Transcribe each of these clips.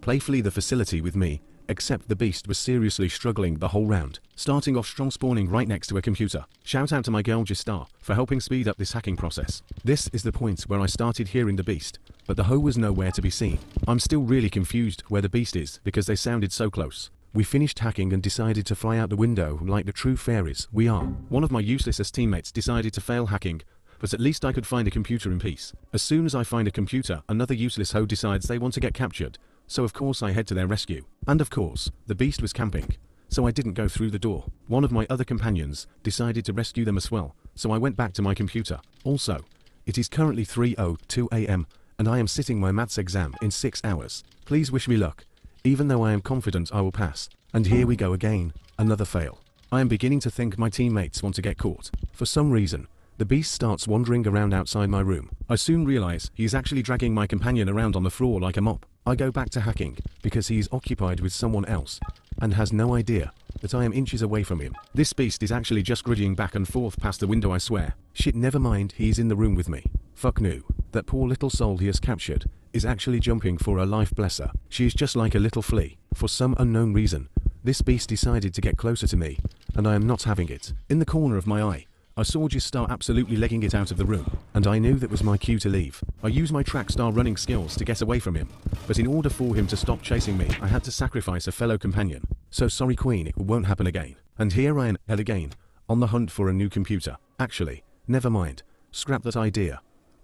playfully the facility with me, except the beast was seriously struggling the whole round, starting off strong, spawning right next to a computer. Shout out to my girl Gistar for helping speed up this hacking process. This is the point where I started hearing the beast, but the hoe was nowhere to be seen. I'm still really confused where the beast is because they sounded so close. We finished hacking and decided to fly out the window like the true fairies we are. One of my useless teammates decided to fail hacking, but at least I could find a computer in peace. As soon as I find a computer, another useless hoe decides they want to get captured. So of course I head to their rescue. And of course, the beast was camping, so I didn't go through the door. One of my other companions decided to rescue them as well, so I went back to my computer. Also, it is currently 3:02 AM, and I am sitting my maths exam in 6 hours. Please wish me luck, even though I am confident I will pass. And here we go again, another fail. I am beginning to think my teammates want to get caught. For some reason, the beast starts wandering around outside my room. I soon realize he is actually dragging my companion around on the floor like a mop. I go back to hacking, because he is occupied with someone else, and has no idea that I am inches away from him. This beast is actually just griddying back and forth past the window, I swear. Shit, never mind, he's in the room with me. Fuck no. That poor little soul he has captured is actually jumping for her life, bless her. She is just like a little flea. For some unknown reason, this beast decided to get closer to me, and I am not having it. In the corner of my eye, I saw Gistar absolutely legging it out of the room, and I knew that was my cue to leave. I used my track star running skills to get away from him, but in order for him to stop chasing me, I had to sacrifice a fellow companion. So sorry Queen, it won't happen again. And here I am again, on the hunt for a new computer. Actually, never mind, scrap that idea.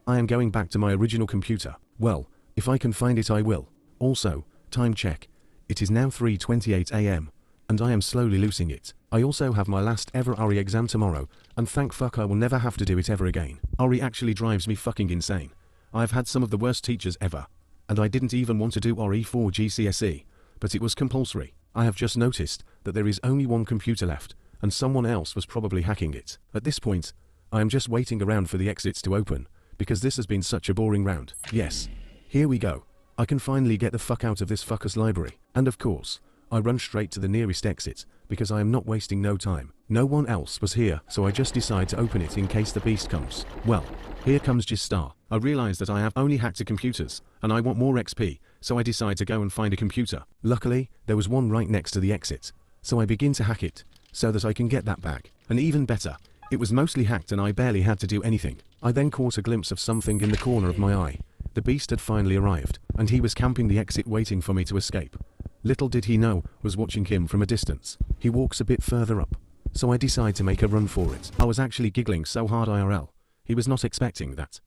I am going back to my original computer. Well, if I can find it I will. Also, time check. It is now 3:28 AM, and I am slowly losing it. I also have my last ever RE exam tomorrow, and thank fuck I will never have to do it ever again. RE actually drives me fucking insane. I've had some of the worst teachers ever, and I didn't even want to do RE for GCSE, but it was compulsory. I have just noticed that there is only one computer left, and someone else was probably hacking it. At this point, I am just waiting around for the exits to open, because this has been such a boring round. Yes, here we go. I can finally get the fuck out of this fucker's library. And of course, I run straight to the nearest exit, because I am not wasting no time. No one else was here, so I just decide to open it in case the beast comes. Well, here comes Gistar. I realize that I have only hacked to computers, and I want more XP, so I decide to go and find a computer. Luckily, there was one right next to the exit, so I begin to hack it, so that I can get that back. And even better, it was mostly hacked and I barely had to do anything. I then caught a glimpse of something in the corner of my eye. The beast had finally arrived, and he was camping the exit waiting for me to escape. Little did he know, was watching him from a distance. He walks a bit further up, so I decide to make a run for it. I was actually giggling so hard IRL. He was not expecting that.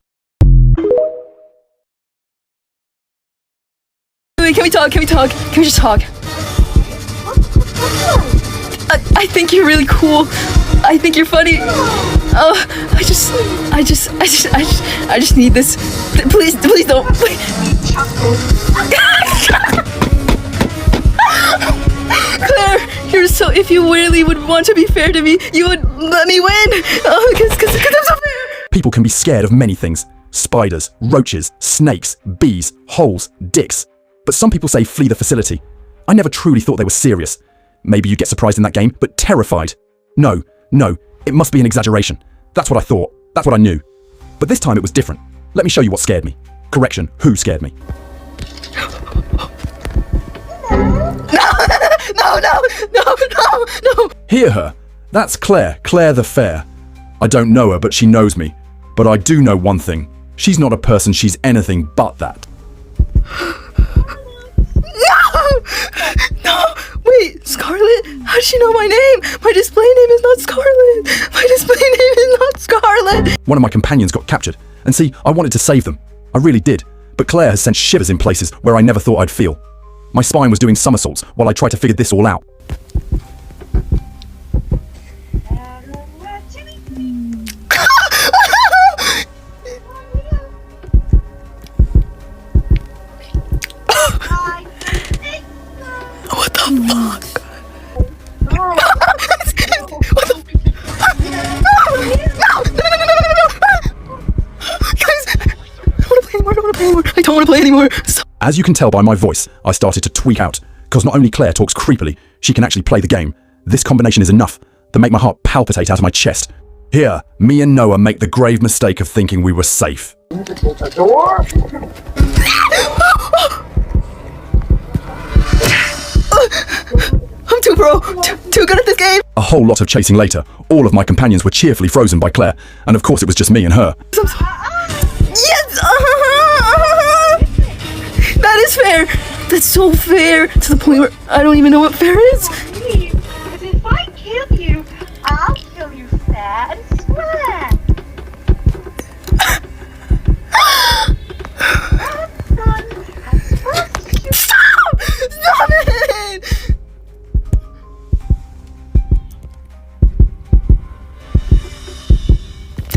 Wait, can we talk? Can we just talk? I think you're really cool. I think you're funny. Oh, I just need this. Please don't. Claire, if you really would want to be fair to me, you would let me win. Oh, because I'm so fair. People can be scared of many things. Spiders, roaches, snakes, bees, holes, dicks. But some people say flee the facility. I never truly thought they were serious. Maybe you get surprised in that game, but terrified. No, it must be an exaggeration. That's what I thought. That's what I knew. But this time it was different. Let me show you what scared me. Correction, who scared me. No. Hear her. That's Claire the Fair. I don't know her, but she knows me. But I do know one thing. She's not a person, she's anything but that. No! Wait, Scarlet? How does she know my name? My display name is not Scarlet. My display name is not Scarlet. One of my companions got captured, and see, I wanted to save them. I really did. But Claire has sent shivers in places where I never thought I'd feel. My spine was doing somersaults while I tried to figure this all out. What the fuck? Guys, I don't want to play anymore. As you can tell by my voice, I started to tweak out, because not only Claire talks creepily, she can actually play the game. This combination is enough to make my heart palpitate out of my chest. Here, me and Noah make the grave mistake of thinking we were safe. pro. Too good at this game. A whole lot of chasing later, all of my companions were cheerfully frozen by Claire, and of course it was just me and her. Yes! That is fair! That's so fair! To the point where I don't even know what fair is! Because if I kill you, I'll kill you fat and swag. Stop! Stop it!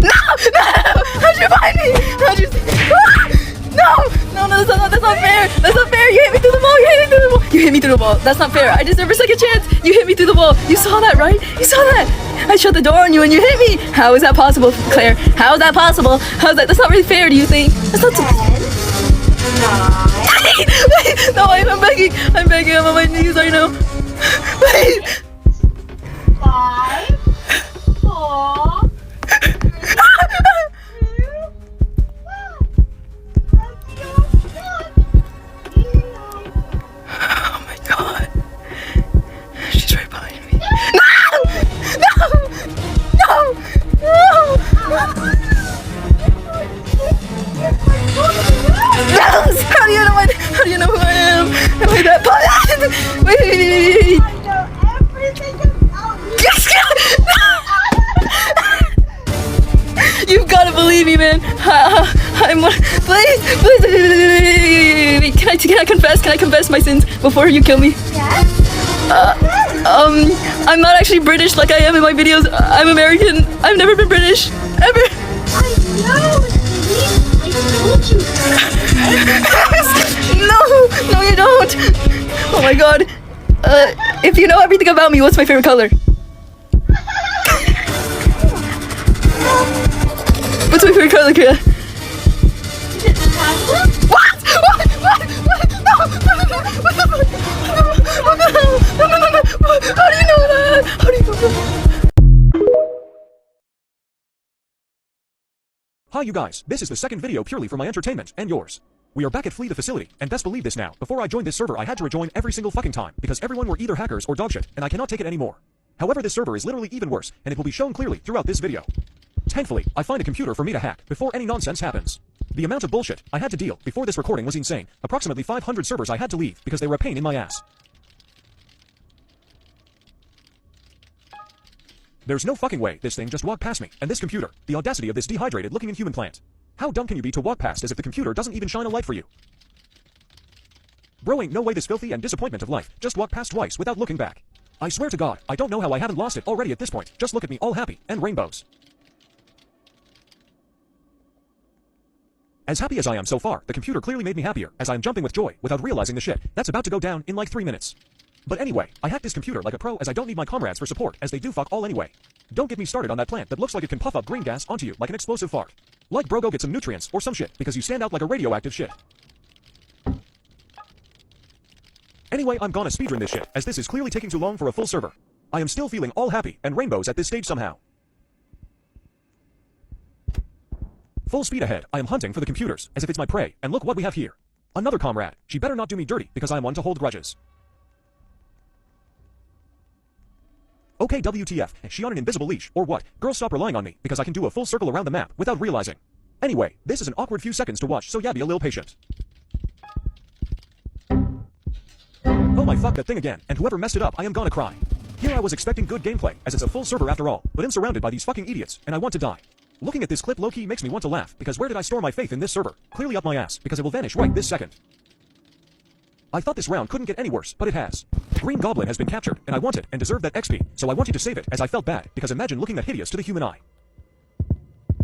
No! How'd you find me? How'd you No, that's not fair. That's not fair. You hit me through the wall. You hit me through the wall. That's not fair. I deserve a second chance. You hit me through the wall. You saw that, right? You saw that. I shut the door on you and you hit me. How is that possible, Claire? How is that possible? That's not really fair, do you think? That's not Wait, no, I'm begging. I'm on my knees right now. Wait. 5, 4, 2, 1. Oh my god. She's right behind me. No! How do you know who I am? Am I that bad? Wait. I know everything about you. You've got to believe me, man. Please. Can I confess? Can I confess my sins before you kill me? Yes? I'm not actually British like I am in my videos. I'm American. I've never been British. Ever. I know, Steve. I told you. No, you don't. Oh my god. If you know everything about me, what's my favorite color? What's my favorite color, Kira? What? No. How do you know that? Hi you guys, this is the second video purely for my entertainment and yours. We are back at Flee the Facility, and best believe this now, before I joined this server I had to rejoin every single fucking time, because everyone were either hackers or dogshit, and I cannot take it anymore. However, this server is literally even worse, and it will be shown clearly throughout this video. Thankfully, I find a computer for me to hack, before any nonsense happens. The amount of bullshit I had to deal before this recording was insane. Approximately 500 servers I had to leave, because they were a pain in my ass. There's no fucking way this thing just walked past me, and this computer, the audacity of this dehydrated looking inhuman plant. How dumb can you be to walk past as if the computer doesn't even shine a light for you? Bro, ain't no way this filthy and disappointment of life just walked past twice without looking back. I swear to God, I don't know how I haven't lost it already at this point. Just look at me all happy, and rainbows. As happy as I am so far, the computer clearly made me happier, as I am jumping with joy without realizing the shit that's about to go down in like 3 minutes. But anyway, I hacked this computer like a pro, as I don't need my comrades for support, as they do fuck all anyway. Don't get me started on that plant that looks like it can puff up green gas onto you like an explosive fart. Like bro, go get some nutrients or some shit, because you stand out like a radioactive shit. Anyway, I'm gonna speedrun this shit, as this is clearly taking too long for a full server. I am still feeling all happy and rainbows at this stage somehow. Full speed ahead, I am hunting for the computers, as if it's my prey, and look what we have here. Another comrade. She better not do me dirty, because I am one to hold grudges. Okay, WTF, is she on an invisible leash, or what? Girl, stop relying on me, because I can do a full circle around the map without realizing. Anyway, this is an awkward few seconds to watch, so yeah, be a little patient. Oh my fuck that thing again, and whoever messed it up, I am gonna cry. Here I was expecting good gameplay, as it's a full server after all, but I'm surrounded by these fucking idiots, and I want to die. Looking at this clip low-key makes me want to laugh, because where did I store my faith in this server? Clearly up my ass, because it will vanish right this second. I thought this round couldn't get any worse, but it has. Green Goblin has been captured, and I want it, and deserve that XP, so I wanted to save it, as I felt bad, because imagine looking that hideous to the human eye.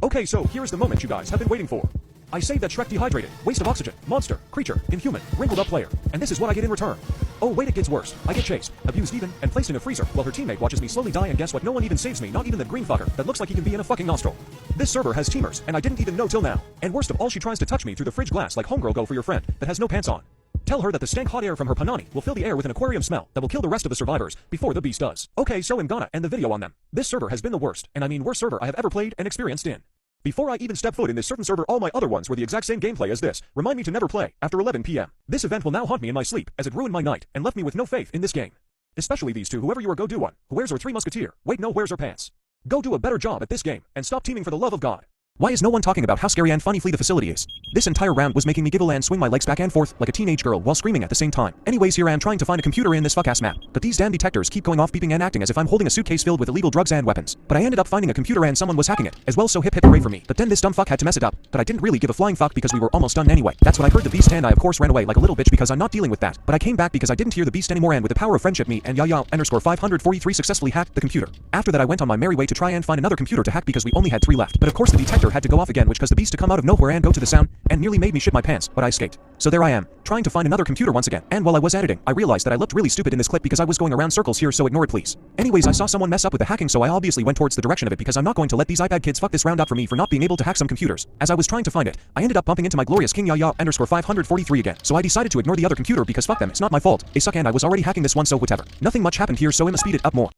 Okay, so here is the moment you guys have been waiting for. I saved that Shrek dehydrated, waste of oxygen, monster, creature, inhuman, wrinkled up player, and this is what I get in return. Oh wait, it gets worse. I get chased, abused even, and placed in a freezer, while her teammate watches me slowly die, and guess what, no one even saves me, not even the green fucker, that looks like he can be in a fucking nostril. This server has teamers, and I didn't even know till now. And worst of all, she tries to touch me through the fridge glass like homegirl go for your friend, that has no pants on. Tell her that the stank hot air from her panani will fill the air with an aquarium smell that will kill the rest of the survivors before the beast does. Okay, so I'm gonna end the video on them. This server has been the worst, and I mean worst server I have ever played and experienced in. Before I even step foot in this certain server, all my other ones were the exact same gameplay as this. Remind me to never play after 11 PM. This event will now haunt me in my sleep, as it ruined my night and left me with no faith in this game. Especially these two, whoever you are, go do one. Who wears our three musketeer? Wait, no, where's our pants? Go do a better job at this game, and stop teaming for the love of God. Why is no one talking about how scary and funny Flee the Facility is? This entire round was making me giggle and swing my legs back and forth like a teenage girl while screaming at the same time. Anyways, here I am trying to find a computer in this fuck-ass map, but these damn detectors keep going off beeping and acting as if I'm holding a suitcase filled with illegal drugs and weapons. But I ended up finding a computer and someone was hacking it, as well, so hip hip hooray for me. But then this dumb fuck had to mess it up, but I didn't really give a flying fuck because we were almost done anyway. That's what I heard the beast, and I of course ran away like a little bitch because I'm not dealing with that. But I came back because I didn't hear the beast anymore, and with the power of friendship, me and Yaya_543 successfully hacked the computer. After that I went on my merry way to try and find another computer to hack because we only had 3 left. But of course the detector had to go off again, which caused the beast to come out of nowhere and go to the sound, and nearly made me shit my pants, but I escaped. So there I am, trying to find another computer once again, and while I was editing, I realized that I looked really stupid in this clip because I was going around circles here, so ignore it please. Anyways, I saw someone mess up with the hacking, so I obviously went towards the direction of it because I'm not going to let these iPad kids fuck this round up for me for not being able to hack some computers. As I was trying to find it, I ended up bumping into my glorious King Yaya_543 again, so I decided to ignore the other computer because fuck them, it's not my fault. They suck and I was already hacking this one, so whatever. Nothing much happened here, so I'ma speed it up more.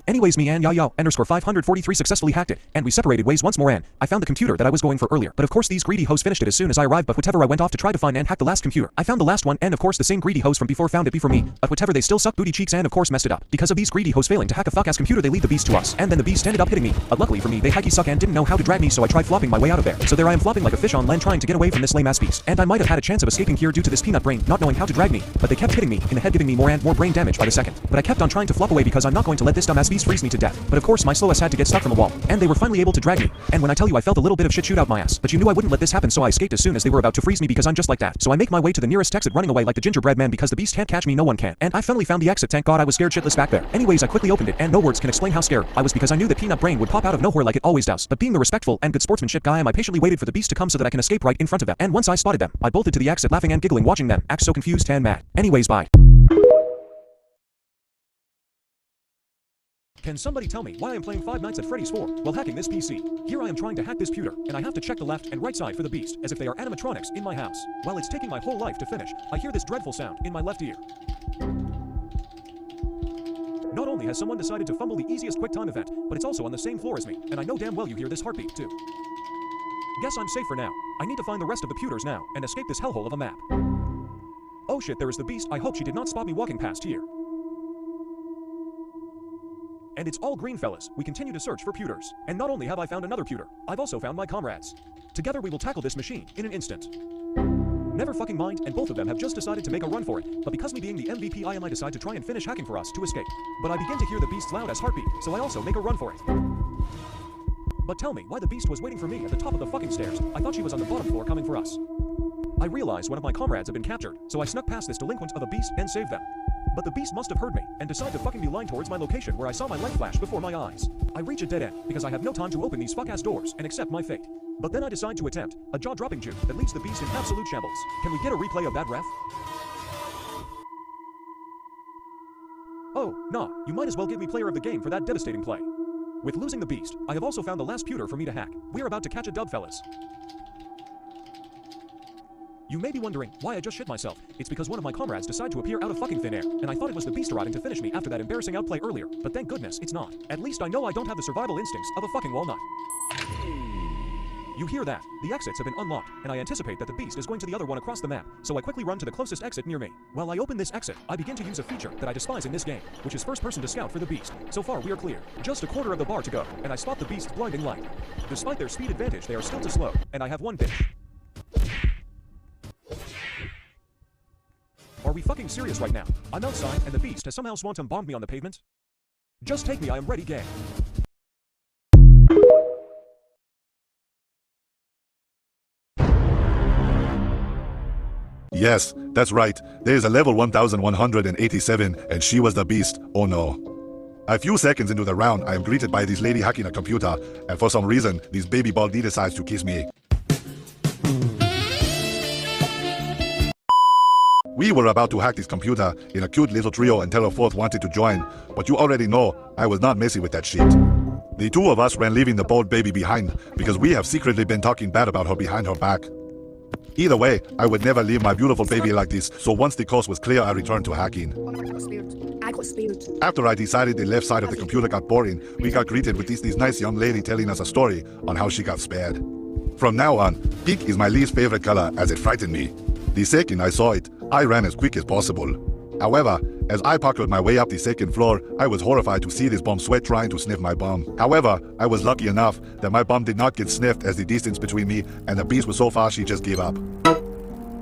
Anyways, me and Yaya_543 successfully hacked it, and we separated ways once more, and I found the computer that I was going for earlier. But of course these greedy hoes finished it as soon as I arrived, but whatever, I went off to try to find and hack the last computer. I found the last one, and of course the same greedy hoes from before found it before me, but whatever, they still suck booty cheeks and of course messed it up. Because of these greedy hoes failing to hack a fuck-ass computer, they leave the beast to us, and then the beast ended up hitting me. But luckily for me, they hacky suck and didn't know how to drag me, so I tried flopping my way out of there. So there I am flopping like a fish on land trying to get away from this lame-ass beast. And I might have had a chance of escaping here due to this peanut brain not knowing how to drag me, but they kept hitting me in the head, giving me more and more brain damage by the second. But I kept on trying to flop away because I'm not going to let this dumbass beast freeze me to death. But of course my slow ass had to get stuck from the wall, and they were finally able to drag me. And when I tell you I felt a little bit of shit shoot out my ass, but you knew I wouldn't let this happen, so I escaped as soon as they were about to freeze me because I'm just like that. So I make my way to the nearest exit running away like the gingerbread man because the beast can't catch me, no one can. And I finally found the exit, thank God. I was scared shitless back there. Anyways, I quickly opened it, and no words can explain how scared I was because I knew that peanut brain would pop out of nowhere like it always does. But being the respectful and good sportsmanship guy, I patiently waited for the beast to come so that I can escape right in front of them. And once I spotted them, I bolted to the exit laughing and giggling watching them act so confused and mad. Anyways, bye. Can somebody tell me why I'm playing Five Nights at Freddy's 4 while hacking this PC? Here I am trying to hack this computer, and I have to check the left and right side for the beast, as if they are animatronics in my house. While it's taking my whole life to finish, I hear this dreadful sound in my left ear. Not only has someone decided to fumble the easiest QuickTime event, but it's also on the same floor as me, and I know damn well you hear this heartbeat too. Guess I'm safe for now. I need to find the rest of the computers now, and escape this hellhole of a map. Oh shit, there is the beast. I hope she did not spot me walking past here. And it's all green, fellas. We continue to search for pewters. And not only have I found another pewter, I've also found my comrades. Together we will tackle this machine in an instant. Never fucking mind, and both of them have just decided to make a run for it. But because me being the MVP, I decide to try and finish hacking for us to escape. But I begin to hear the beast's loud as heartbeat, so I also make a run for it. But tell me why the beast was waiting for me at the top of the fucking stairs. I thought she was on the bottom floor coming for us. I realized one of my comrades had been captured, so I snuck past this delinquent of a beast and saved them. But the beast must have heard me, and decided to fucking beeline towards my location where I saw my light flash before my eyes. I reach a dead end, because I have no time to open these fuck-ass doors and accept my fate. But then I decide to attempt a jaw-dropping juke that leaves the beast in absolute shambles. Can we get a replay of that, ref? Oh, nah, you might as well give me player of the game for that devastating play. With losing the beast, I have also found the last pewter for me to hack. We are about to catch a dub, fellas. You may be wondering why I just shit myself. It's because one of my comrades decided to appear out of fucking thin air, and I thought it was the beast arriving to finish me after that embarrassing outplay earlier, but thank goodness it's not. At least I know I don't have the survival instincts of a fucking walnut. You hear that? The exits have been unlocked, and I anticipate that the beast is going to the other one across the map, so I quickly run to the closest exit near me. While I open this exit, I begin to use a feature that I despise in this game, which is first person to scout for the beast. So far we are clear. Just a quarter of the bar to go, and I spot the beast's blinding light. Despite their speed advantage, they are still too slow, and I have one bitch. Are we fucking serious right now? I'm outside, and the beast has somehow swanton bombed me on the pavement? Just take me, I am ready, gang. Yes, that's right. There's a level 1187, and she was the beast. Oh no. A few seconds into the round, I am greeted by this lady hacking a computer, and for some reason, this baby baldy decides to kiss me. We were about to hack this computer in a cute little trio until a fourth wanted to join, but you already know I was not messing with that shit. The two of us ran leaving the bald baby behind because we have secretly been talking bad about her behind her back. Either way, I would never leave my beautiful baby like this, so once the coast was clear, I returned to hacking. After I decided the left side of the computer got boring, we got greeted with this nice young lady telling us a story on how she got spared. From now on, pink is my least favorite color as it frightened me. The second I saw it, I ran as quick as possible. However, as I parkoured my way up the second floor, I was horrified to see this bum sweat trying to sniff my bum. However, I was lucky enough that my bum did not get sniffed, as the distance between me and the beast was so far she just gave up.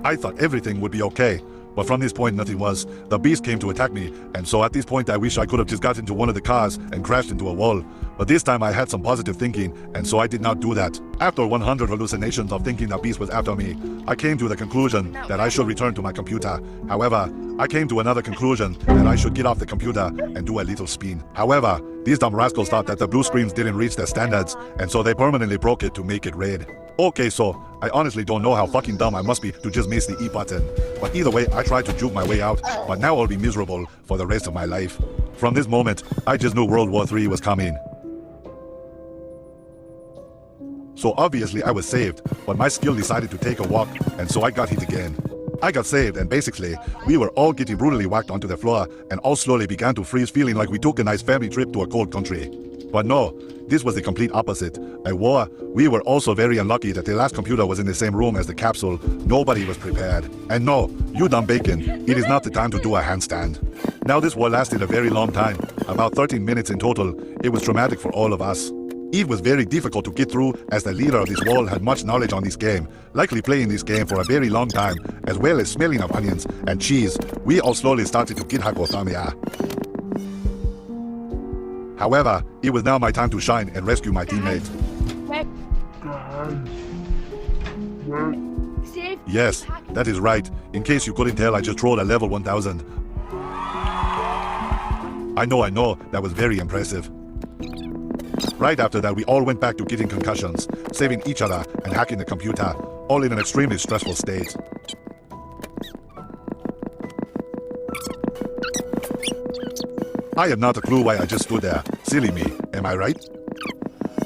I thought everything would be okay, but from this point nothing was. The beast came to attack me, and so at this point I wish I could have just got into one of the cars and crashed into a wall. But this time I had some positive thinking, and so I did not do that. After 100 hallucinations of thinking the beast was after me, I came to the conclusion that I should return to my computer. However, I came to another conclusion that I should get off the computer and do a little spin. However, these dumb rascals thought that the blue screens didn't reach their standards, and so they permanently broke it to make it red. Okay, so I honestly don't know how fucking dumb I must be to just miss the E button. But either way, I tried to juke my way out, but now I'll be miserable for the rest of my life. From this moment, I just knew World War III was coming. So obviously I was saved, but my skill decided to take a walk, and so I got hit again. I got saved, and basically, we were all getting brutally whacked onto the floor, and all slowly began to freeze, feeling like we took a nice family trip to a cold country. But no, this was the complete opposite. We were also very unlucky that the last computer was in the same room as the capsule. Nobody was prepared. And no, you dumb bacon, it is not the time to do a handstand. Now this war lasted a very long time, about 13 minutes in total. It was traumatic for all of us. It was very difficult to get through, as the leader of this wall had much knowledge on this game, likely playing this game for a very long time, as well as smelling of onions and cheese. We all slowly started to get hypothermia. However, it was now my time to shine and rescue my teammate. Yes, that is right. In case you couldn't tell, I just trolled a level 1000. I know, that was very impressive. Right after that, we all went back to getting concussions, saving each other and hacking the computer, all in an extremely stressful state. I have not a clue why I just stood there. Silly me, am I right?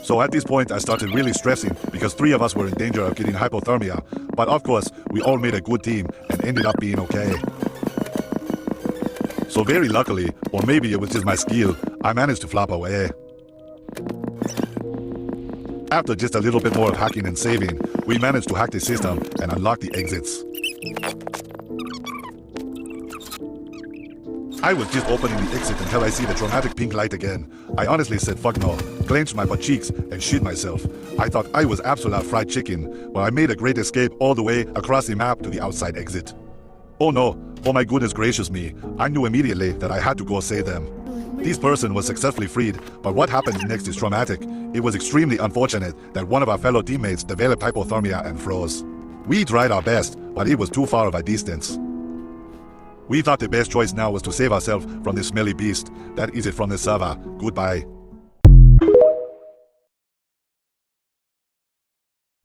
So at this point I started really stressing because 3 of us were in danger of getting hypothermia, but of course we all made a good team and ended up being okay. So very luckily, or maybe it was just my skill, I managed to flop away. After just a little bit more of hacking and saving, we managed to hack the system and unlock the exits. I was just opening the exit until I see the dramatic pink light again. I honestly said fuck no, clenched my butt cheeks and shit myself. I thought I was absolute fried chicken, but I made a great escape all the way across the map to the outside exit. Oh no, oh my goodness gracious me, I knew immediately that I had to go save them. This person was successfully freed, but what happened next is traumatic. It was extremely unfortunate that one of our fellow teammates developed hypothermia and froze. We tried our best, but it was too far of a distance. We thought the best choice now was to save ourselves from this smelly beast. That is it from the server. Goodbye.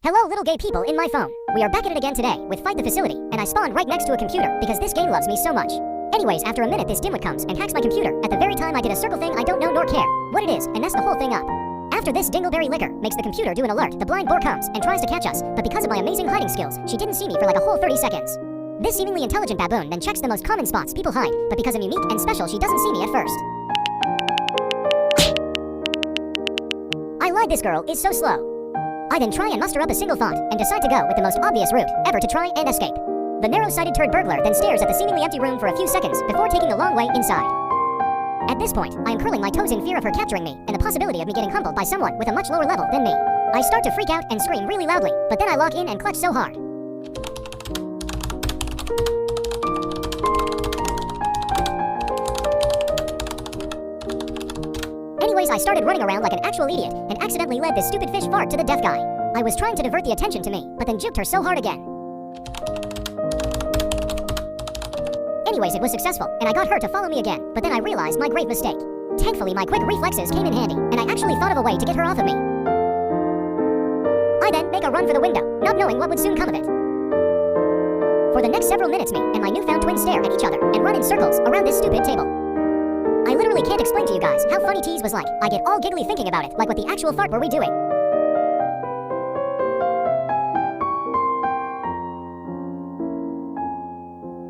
Hello little gay people in my phone. We are back at it again today with Fight the Facility, and I spawned right next to a computer because this game loves me so much. Anyways, after a minute this dimwit comes and hacks my computer at the very time I did a circle thing I don't know nor care what it is and mess the whole thing up. After this, Dingleberry Liquor makes the computer do an alert. The blind boar comes and tries to catch us, but because of my amazing hiding skills, she didn't see me for like a whole 30 seconds. This seemingly intelligent baboon then checks the most common spots people hide, but because I'm unique and special she doesn't see me at first. I lied, this girl is so slow. I then try and muster up a single thought and decide to go with the most obvious route ever to try and escape. The narrow-sighted turd burglar then stares at the seemingly empty room for a few seconds before taking a long way inside. At this point, I am curling my toes in fear of her capturing me and the possibility of me getting humbled by someone with a much lower level than me. I start to freak out and scream really loudly, but then I lock in and clutch so hard. Anyways, I started running around like an actual idiot and accidentally led this stupid fish fart to the deaf guy. I was trying to divert the attention to me, but then juked her so hard again. Anyways, it was successful, and I got her to follow me again, but then I realized my great mistake. Thankfully, my quick reflexes came in handy, and I actually thought of a way to get her off of me. I then make a run for the window, not knowing what would soon come of it. For the next several minutes, me and my newfound twin stare at each other and run in circles around this stupid table. I literally can't explain to you guys how funny tease was like. I get all giggly thinking about it, like what the actual fart were we doing?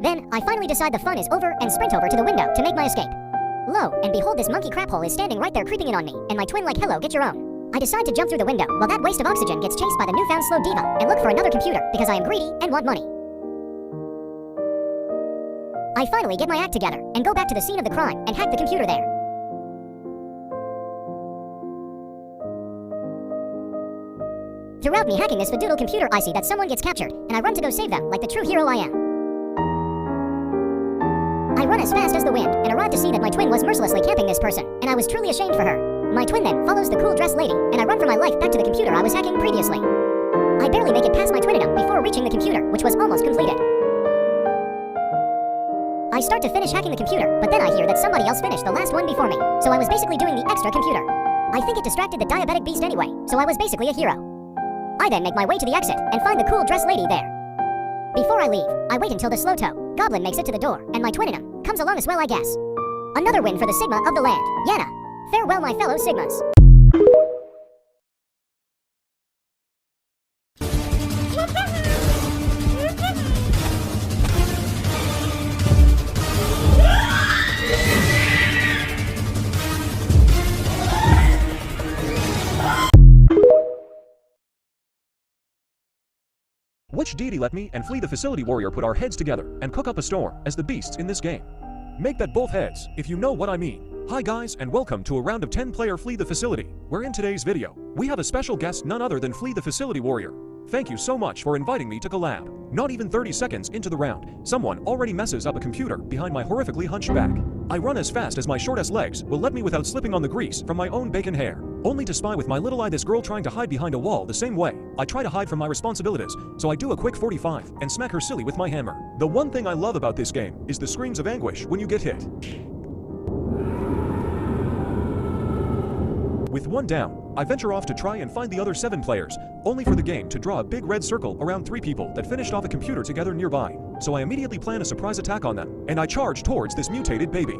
Then, I finally decide the fun is over and sprint over to the window to make my escape. Lo, and behold, this monkey crap hole is standing right there creeping in on me, and my twin like, hello, get your own. I decide to jump through the window while that waste of oxygen gets chased by the newfound slow diva and look for another computer because I am greedy and want money. I finally get my act together and go back to the scene of the crime and hack the computer there. Throughout me hacking this fadoodle computer, I see that someone gets captured, and I run to go save them like the true hero I am. I run as fast as the wind, and arrive to see that my twin was mercilessly camping this person, and I was truly ashamed for her. My twin then follows the cool dressed lady, and I run for my life back to the computer I was hacking previously. I barely make it past my twinidom before reaching the computer, which was almost completed. I start to finish hacking the computer, but then I hear that somebody else finished the last one before me, so I was basically doing the extra computer. I think it distracted the diabetic beast anyway, so I was basically a hero. I then make my way to the exit and find the cool dressed lady there. Before I leave, I wait until the slow-toe goblin makes it to the door, and my twinidom comes along as well, I guess. Another win for the Sigma of the land, Yana. Farewell, my fellow Sigmas. Which deity let me and Flee the Facility Warrior put our heads together and cook up a storm as the beasts in this game? Make that both heads, if you know what I mean. Hi guys, and welcome to a round of 10-player Flee the Facility, where in today's video, we have a special guest none other than Flee the Facility Warrior. Thank you so much for inviting me to collab. Not even 30 seconds into the round, someone already messes up a computer behind my horrifically hunched back. I run as fast as my short-ass legs will let me without slipping on the grease from my own bacon hair, only to spy with my little eye this girl trying to hide behind a wall the same way I try to hide from my responsibilities, so I do a quick 45 and smack her silly with my hammer. The one thing I love about this game is the screams of anguish when you get hit. With one down, I venture off to try and find the other 7 players, only for the game to draw a big red circle around 3 people that finished off a computer together nearby. So I immediately plan a surprise attack on them, and I charge towards this mutated baby.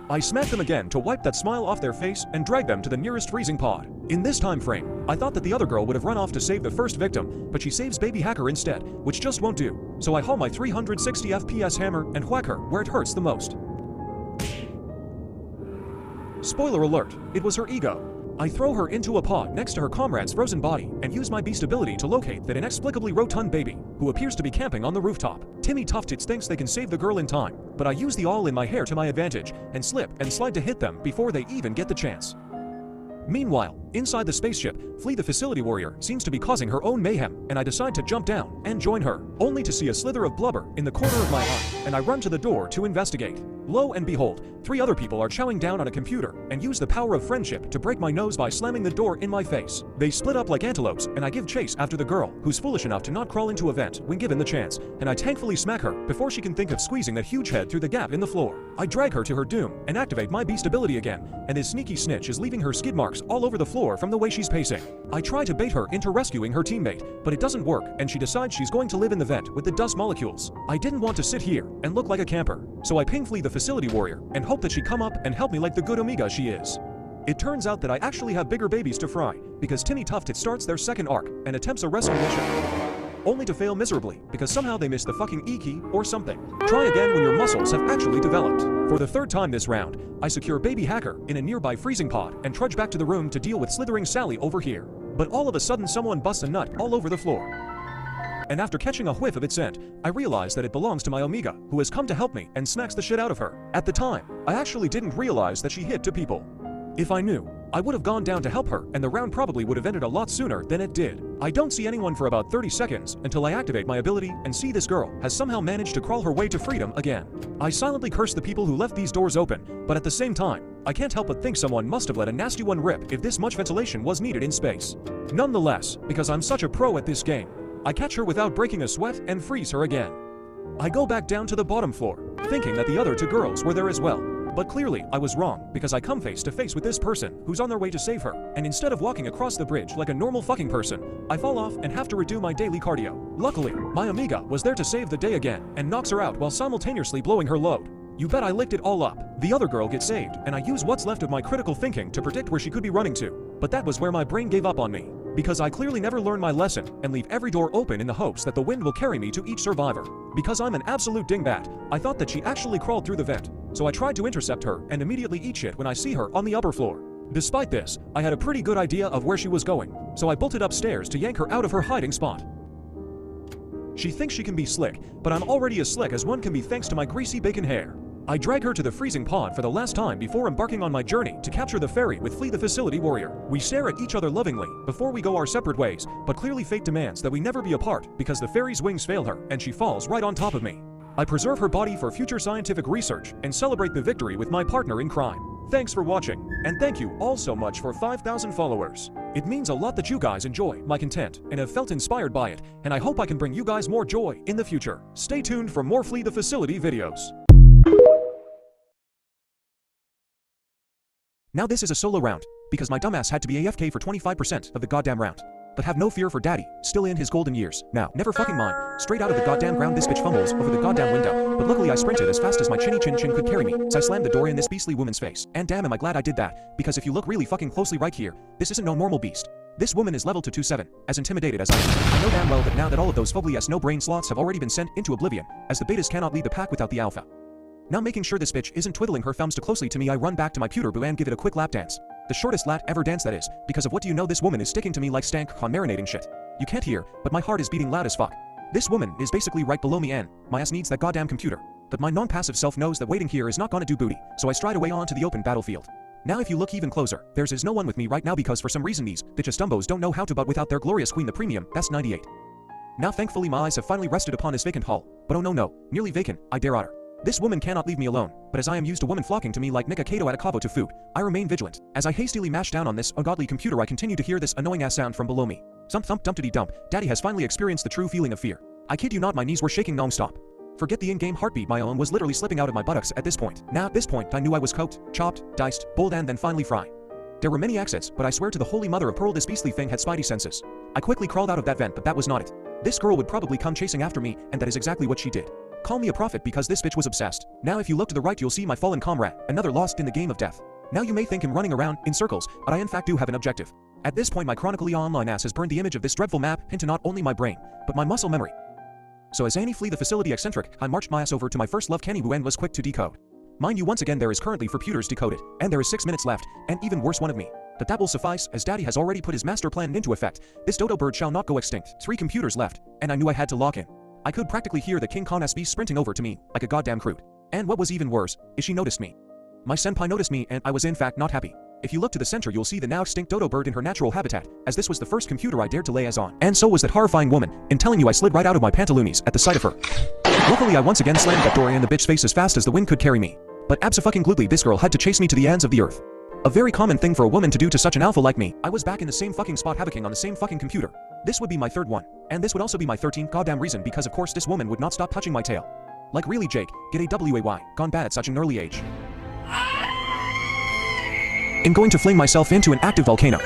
I smack them again to wipe that smile off their face and drag them to the nearest freezing pod. In this time frame, I thought that the other girl would have run off to save the first victim, but she saves baby hacker instead, which just won't do. So I haul my 360 FPS hammer and whack her where it hurts the most. Spoiler alert, it was her ego. I throw her into a pod next to her comrade's frozen body and use my beast ability to locate that inexplicably rotund baby, who appears to be camping on the rooftop. Timmy Tufttits thinks they can save the girl in time, but I use the all in my hair to my advantage and slip and slide to hit them before they even get the chance. Meanwhile, inside the spaceship, Flee the Facility Warrior seems to be causing her own mayhem, and I decide to jump down and join her, only to see a slither of blubber in the corner of my eye, and I run to the door to investigate. Lo and behold, 3 other people are chowing down on a computer and use the power of friendship to break my nose by slamming the door in my face. They split up like antelopes, and I give chase after the girl, who's foolish enough to not crawl into a vent when given the chance, and I thankfully smack her before she can think of squeezing that huge head through the gap in the floor. I drag her to her doom and activate my beast ability again, and this sneaky snitch is leaving her skid marks all over the floor from the way she's pacing. I try to bait her into rescuing her teammate, but it doesn't work, and she decides she's going to live in the vent with the dust molecules. I didn't want to sit here and look like a camper, so I ping Flee the Facility Warrior and hope that she'd come up and help me like the good Omega she is. It turns out that I actually have bigger babies to fry, because Timmy Tufttits starts their second arc and attempts a rescue mission, only to fail miserably because somehow they missed the fucking E key or something. Try again when your muscles have actually developed. For the 3rd time this round, I secure baby hacker in a nearby freezing pod and trudge back to the room to deal with slithering Sally over here. But all of a sudden someone busts a nut all over the floor. And after catching a whiff of its scent, I realize that it belongs to my Omega, who has come to help me and smacks the shit out of her. At the time, I actually didn't realize that she hit 2 people. If I knew, I would have gone down to help her, and the round probably would have ended a lot sooner than it did. I don't see anyone for about 30 seconds until I activate my ability and see this girl has somehow managed to crawl her way to freedom again. I silently curse the people who left these doors open, but at the same time, I can't help but think someone must have let a nasty one rip if this much ventilation was needed in space. Nonetheless, because I'm such a pro at this game, I catch her without breaking a sweat and freeze her again. I go back down to the bottom floor, thinking that the other 2 girls were there as well. But clearly, I was wrong, because I come face to face with this person who's on their way to save her, and instead of walking across the bridge like a normal fucking person, I fall off and have to redo my daily cardio. Luckily, my Amiga was there to save the day again, and knocks her out while simultaneously blowing her load. You bet I licked it all up. The other girl gets saved, and I use what's left of my critical thinking to predict where she could be running to. But that was where my brain gave up on me, because I clearly never learned my lesson and leave every door open in the hopes that the wind will carry me to each survivor. Because I'm an absolute dingbat, I thought that she actually crawled through the vent, so I tried to intercept her and immediately eat shit when I see her on the upper floor. Despite this, I had a pretty good idea of where she was going, so I bolted upstairs to yank her out of her hiding spot. She thinks she can be slick, but I'm already as slick as one can be thanks to my greasy bacon hair. I drag her to the freezing pod for the last time before embarking on my journey to capture the ferry with Flee the Facility Warrior. We stare at each other lovingly before we go our separate ways, but clearly fate demands that we never be apart because the ferry's wings fail her and she falls right on top of me. I preserve her body for future scientific research and celebrate the victory with my partner in crime. Thanks for watching, and thank you all so much for 5,000 followers. It means a lot that you guys enjoy my content and have felt inspired by it, and I hope I can bring you guys more joy in the future. Stay tuned for more Flee the Facility videos. Now this is a solo round, because my dumbass had to be AFK for 25% of the goddamn round. But have no fear for daddy, still in his golden years. Now, never fucking mind, straight out of the goddamn ground this bitch fumbles over the goddamn window, but luckily I sprinted as fast as my chinny chin chin could carry me, so I slammed the door in this beastly woman's face. And damn am I glad I did that, because if you look really fucking closely right here, this isn't no normal beast. This woman is level to 2-7, as intimidated as I am. I know damn well that now that all of those fugly-ass no-brain sloths have already been sent into oblivion, as the betas cannot lead the pack without the alpha. Now making sure this bitch isn't twiddling her thumbs too closely to me, I run back to my pewter boo and give it a quick lap dance. The shortest lat ever dance, that is, because of what do you know, this woman is sticking to me like stank con marinating shit. You can't hear, but my heart is beating loud as fuck. This woman is basically right below me and my ass needs that goddamn computer. But my non-passive self knows that waiting here is not gonna do booty, so I stride away onto the open battlefield. Now if you look even closer, there's no one with me right now because for some reason these bitches dumbos don't know how to butt without their glorious queen the premium, that's 98. Now thankfully my eyes have finally rested upon this vacant hall, but oh no, nearly vacant, I dare otter. This woman cannot leave me alone, but as I am used to women flocking to me like Nika Kato at a kavo to food, I remain vigilant. As I hastily mash down on this ungodly computer, I continue to hear this annoying ass sound from below me. Thump thump dumpty dump, daddy has finally experienced the true feeling of fear. I kid you not, my knees were shaking non-stop. Forget the in-game heartbeat, my own was literally slipping out of my buttocks at this point. Now at this point I knew I was cooked, chopped, diced, boiled and then finally fried. There were many exits, but I swear to the holy mother of pearl this beastly thing had spidey senses. I quickly crawled out of that vent, but that was not it. This girl would probably come chasing after me, and that is exactly what she did. Call me a prophet because this bitch was obsessed. Now if you look to the right you'll see my fallen comrade, another lost in the game of death. Now you may think I'm running around in circles, but I in fact do have an objective. At this point my chronically online ass has burned the image of this dreadful map into not only my brain, but my muscle memory. So as any Flee the Facility eccentric, I marched my ass over to my first love Kenny Wu and was quick to decode. Mind you, once again there is currently for pewters decoded, and there is 6 minutes left, and even worse one of me. But that will suffice, as daddy has already put his master plan into effect. This dodo bird shall not go extinct. 3 computers left, and I knew I had to lock in. I could practically hear the King Khan SB sprinting over to me, like a goddamn crude. And what was even worse, is she noticed me. My senpai noticed me and I was in fact not happy. If you look to the center you'll see the now extinct dodo bird in her natural habitat, as this was the first computer I dared to lay eyes on. And so was that horrifying woman. In telling you I slid right out of my pantaloonies at the sight of her. Luckily I once again slammed that door in the bitch's face as fast as the wind could carry me. But abso-fucking-glutely this girl had to chase me to the ends of the earth. A very common thing for a woman to do to such an alpha like me. I was back in the same fucking spot havocing on the same fucking computer. This would be my 3rd one. And this would also be my 13th goddamn reason because of course this woman would not stop touching my tail. Like really Jake, get a WAY, gone bad at such an early age. I'm going to fling myself into an active volcano.